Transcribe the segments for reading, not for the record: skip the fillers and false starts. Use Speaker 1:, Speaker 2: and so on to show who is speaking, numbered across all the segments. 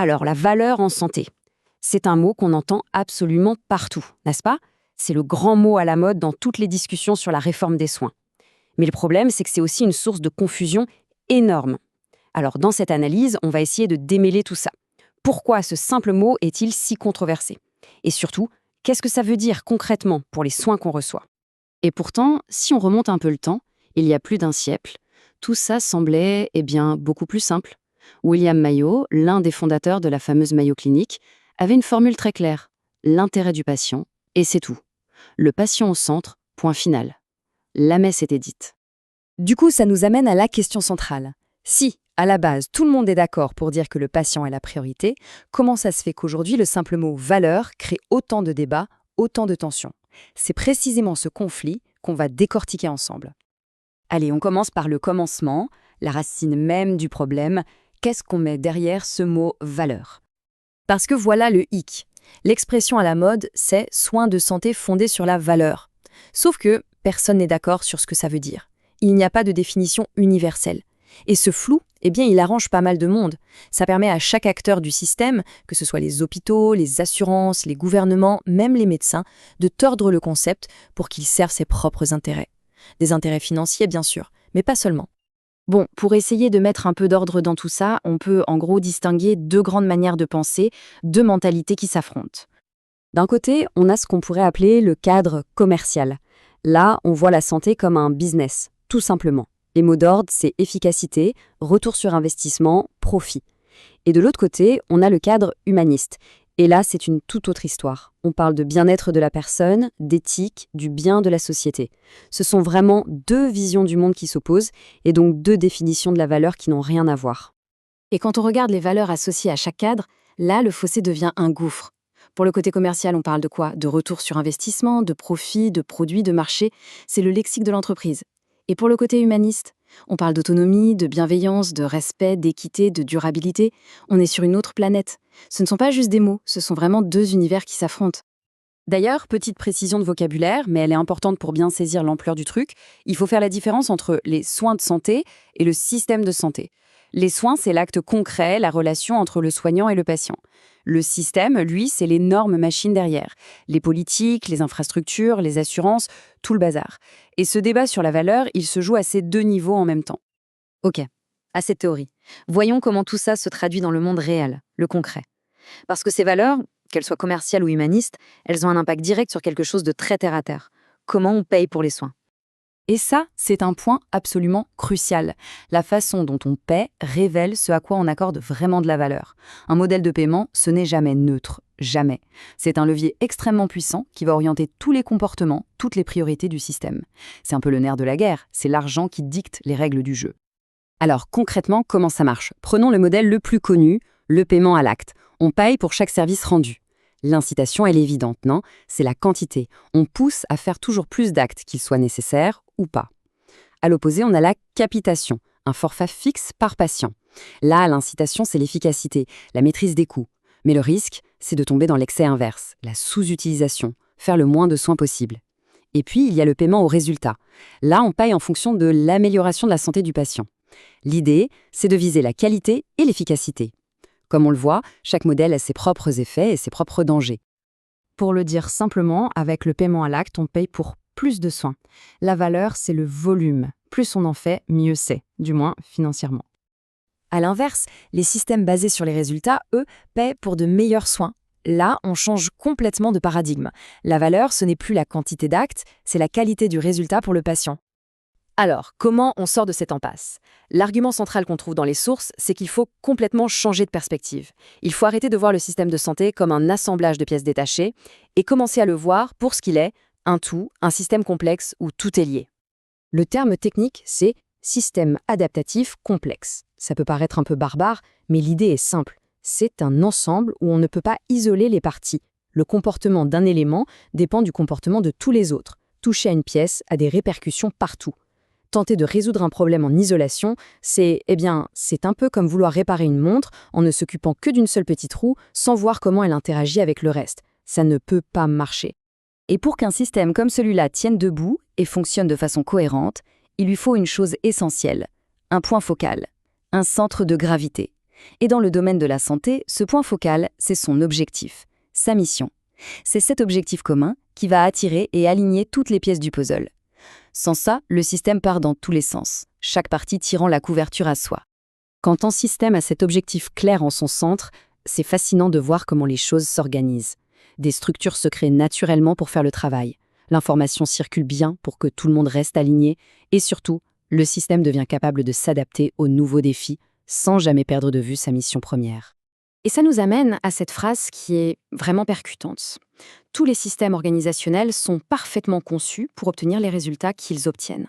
Speaker 1: Alors, la valeur en santé, c'est un mot qu'on entend absolument partout, n'est-ce pas? C'est le grand mot à la mode dans toutes les discussions sur la réforme des soins. Mais le problème, c'est que c'est aussi une source de confusion énorme. Alors, dans cette analyse, on va essayer de démêler tout ça. Pourquoi ce simple mot est-il si controversé? Et surtout, qu'est-ce que ça veut dire concrètement pour les soins qu'on reçoit?
Speaker 2: Et pourtant, si on remonte un peu le temps, il y a plus d'un siècle, tout ça semblait, beaucoup plus simple. William Mayo, l'un des fondateurs de la fameuse Mayo Clinic, avait une formule très claire. L'intérêt du patient, et c'est tout. Le patient au centre, point final. La messe était dite.
Speaker 3: Du coup, ça nous amène à la question centrale. Si, à la base, tout le monde est d'accord pour dire que le patient est la priorité, comment ça se fait qu'aujourd'hui, le simple mot « valeur » crée autant de débats, autant de tensions? C'est précisément ce conflit qu'on va décortiquer ensemble.
Speaker 1: Allez, on commence par le commencement, la racine même du problème. Qu'est-ce qu'on met derrière ce mot « valeur » ?
Speaker 3: Parce que voilà le hic. L'expression à la mode, c'est « soins de santé fondés sur la valeur ». Sauf que personne n'est d'accord sur ce que ça veut dire. Il n'y a pas de définition universelle. Et ce flou, il arrange pas mal de monde. Ça permet à chaque acteur du système, que ce soit les hôpitaux, les assurances, les gouvernements, même les médecins, de tordre le concept pour qu'il serve ses propres intérêts. Des intérêts financiers, bien sûr, mais pas seulement.
Speaker 2: Bon, pour essayer de mettre un peu d'ordre dans tout ça, on peut en gros distinguer deux grandes manières de penser, deux mentalités qui s'affrontent.
Speaker 1: D'un côté, on a ce qu'on pourrait appeler le cadre commercial. Là, on voit la santé comme un business, tout simplement. Les mots d'ordre, c'est efficacité, retour sur investissement, profit. Et de l'autre côté, on a le cadre humaniste. Et là, c'est une toute autre histoire. On parle de bien-être de la personne, d'éthique, du bien de la société. Ce sont vraiment deux visions du monde qui s'opposent, et donc deux définitions de la valeur qui n'ont rien à voir.
Speaker 2: Et quand on regarde les valeurs associées à chaque cadre, là, le fossé devient un gouffre. Pour le côté commercial, on parle de quoi? De retour sur investissement, de profit, de produits, de marché. C'est le lexique de l'entreprise. Et pour le côté humaniste, on parle d'autonomie, de bienveillance, de respect, d'équité, de durabilité. On est sur une autre planète. Ce ne sont pas juste des mots, ce sont vraiment deux univers qui s'affrontent.
Speaker 1: D'ailleurs, petite précision de vocabulaire, mais elle est importante pour bien saisir l'ampleur du truc, il faut faire la différence entre les soins de santé et le système de santé. Les soins, c'est l'acte concret, la relation entre le soignant et le patient. Le système, lui, c'est l'énorme machine derrière. Les politiques, les infrastructures, les assurances, tout le bazar. Et ce débat sur la valeur, il se joue à ces deux niveaux en même temps.
Speaker 2: Ok, assez de théorie. Voyons comment tout ça se traduit dans le monde réel, le concret. Parce que ces valeurs, qu'elles soient commerciales ou humanistes, elles ont un impact direct sur quelque chose de très terre-à-terre. Comment on paye pour les soins?
Speaker 1: Et ça, c'est un point absolument crucial. La façon dont on paie révèle ce à quoi on accorde vraiment de la valeur. Un modèle de paiement, ce n'est jamais neutre, jamais. C'est un levier extrêmement puissant qui va orienter tous les comportements, toutes les priorités du système. C'est un peu le nerf de la guerre, c'est l'argent qui dicte les règles du jeu. Alors concrètement, comment ça marche? Prenons le modèle le plus connu, le paiement à l'acte. On paye pour chaque service rendu. L'incitation, elle est évidente, non? C'est la quantité. On pousse à faire toujours plus d'actes, qu'ils soient nécessaires ou pas. À l'opposé, on a la capitation, un forfait fixe par patient. Là, l'incitation, c'est l'efficacité, la maîtrise des coûts. Mais le risque, c'est de tomber dans l'excès inverse, la sous-utilisation, faire le moins de soins possible. Et puis, il y a le paiement au résultat. Là, on paye en fonction de l'amélioration de la santé du patient. L'idée, c'est de viser la qualité et l'efficacité. Comme on le voit, chaque modèle a ses propres effets et ses propres dangers.
Speaker 3: Pour le dire simplement, avec le paiement à l'acte, on paye pour plus de soins. La valeur, c'est le volume. Plus on en fait, mieux c'est, du moins financièrement. À l'inverse, les systèmes basés sur les résultats, eux, paient pour de meilleurs soins. Là, on change complètement de paradigme. La valeur, ce n'est plus la quantité d'actes, c'est la qualité du résultat pour le patient. Alors, comment on sort de cette impasse? L'argument central qu'on trouve dans les sources, c'est qu'il faut complètement changer de perspective. Il faut arrêter de voir le système de santé comme un assemblage de pièces détachées et commencer à le voir pour ce qu'il est, un tout, un système complexe où tout est lié. Le terme technique, c'est système adaptatif complexe. Ça peut paraître un peu barbare, mais l'idée est simple. C'est un ensemble où on ne peut pas isoler les parties. Le comportement d'un élément dépend du comportement de tous les autres. Toucher à une pièce a des répercussions partout. Tenter de résoudre un problème en isolation, c'est un peu comme vouloir réparer une montre en ne s'occupant que d'une seule petite roue sans voir comment elle interagit avec le reste. Ça ne peut pas marcher.
Speaker 1: Et pour qu'un système comme celui-là tienne debout et fonctionne de façon cohérente, il lui faut une chose essentielle, un point focal, un centre de gravité. Et dans le domaine de la santé, ce point focal, c'est son objectif, sa mission. C'est cet objectif commun qui va attirer et aligner toutes les pièces du puzzle. Sans ça, le système part dans tous les sens, chaque partie tirant la couverture à soi. Quand un système a cet objectif clair en son centre, c'est fascinant de voir comment les choses s'organisent. Des structures se créent naturellement pour faire le travail. L'information circule bien pour que tout le monde reste aligné. Et surtout, le système devient capable de s'adapter aux nouveaux défis sans jamais perdre de vue sa mission première.
Speaker 2: Et ça nous amène à cette phrase qui est vraiment percutante. Tous les systèmes organisationnels sont parfaitement conçus pour obtenir les résultats qu'ils obtiennent.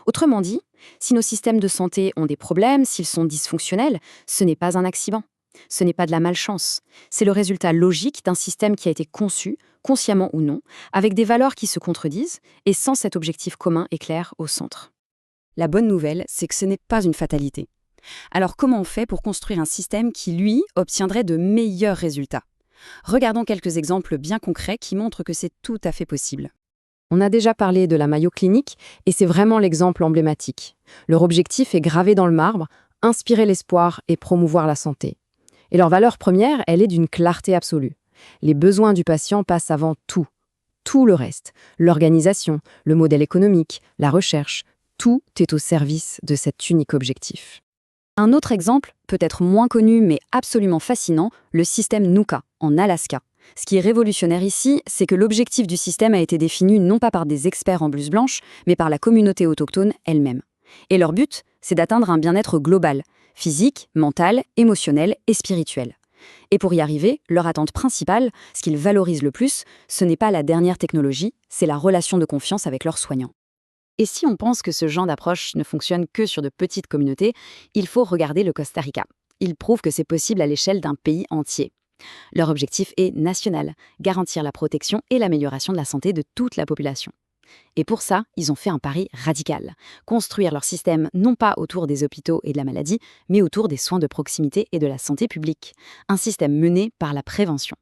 Speaker 2: Autrement dit, si nos systèmes de santé ont des problèmes, s'ils sont dysfonctionnels, ce n'est pas un accident. Ce n'est pas de la malchance. C'est le résultat logique d'un système qui a été conçu, consciemment ou non, avec des valeurs qui se contredisent et sans cet objectif commun et clair au centre.
Speaker 1: La bonne nouvelle, c'est que ce n'est pas une fatalité. Alors comment on fait pour construire un système qui, lui, obtiendrait de meilleurs résultats? Regardons quelques exemples bien concrets qui montrent que c'est tout à fait possible.
Speaker 3: On a déjà parlé de la Mayo Clinic et c'est vraiment l'exemple emblématique. Leur objectif est gravé dans le marbre, inspirer l'espoir et promouvoir la santé. Et leur valeur première, elle est d'une clarté absolue. Les besoins du patient passent avant tout. Tout le reste, l'organisation, le modèle économique, la recherche, tout est au service de cet unique objectif.
Speaker 1: Un autre exemple, peut-être moins connu mais absolument fascinant, le système Nuka, en Alaska. Ce qui est révolutionnaire ici, c'est que l'objectif du système a été défini non pas par des experts en blouse blanche, mais par la communauté autochtone elle-même. Et leur but, c'est d'atteindre un bien-être global, physique, mental, émotionnel et spirituel. Et pour y arriver, leur attente principale, ce qu'ils valorisent le plus, ce n'est pas la dernière technologie, c'est la relation de confiance avec leurs soignants. Et si on pense que ce genre d'approche ne fonctionne que sur de petites communautés, il faut regarder le Costa Rica. Il prouve que c'est possible à l'échelle d'un pays entier. Leur objectif est national, garantir la protection et l'amélioration de la santé de toute la population. Et pour ça, ils ont fait un pari radical. Construire leur système non pas autour des hôpitaux et de la maladie, mais autour des soins de proximité et de la santé publique. Un système mené par la prévention.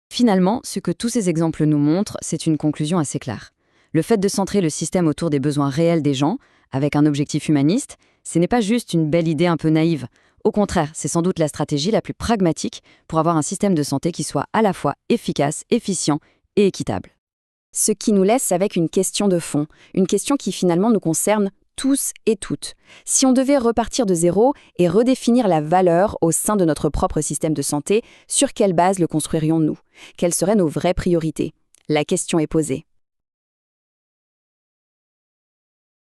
Speaker 1: Finalement, ce que tous ces exemples nous montrent, c'est une conclusion assez claire. Le fait de centrer le système autour des besoins réels des gens, avec un objectif humaniste, ce n'est pas juste une belle idée un peu naïve. Au contraire, c'est sans doute la stratégie la plus pragmatique pour avoir un système de santé qui soit à la fois efficace, efficient et équitable. Ce qui nous laisse avec une question de fond, une question qui finalement nous concerne tous et toutes. Si on devait repartir de zéro et redéfinir la valeur au sein de notre propre système de santé, sur quelle base le construirions-nous? Quelles seraient nos vraies priorités? La question est posée.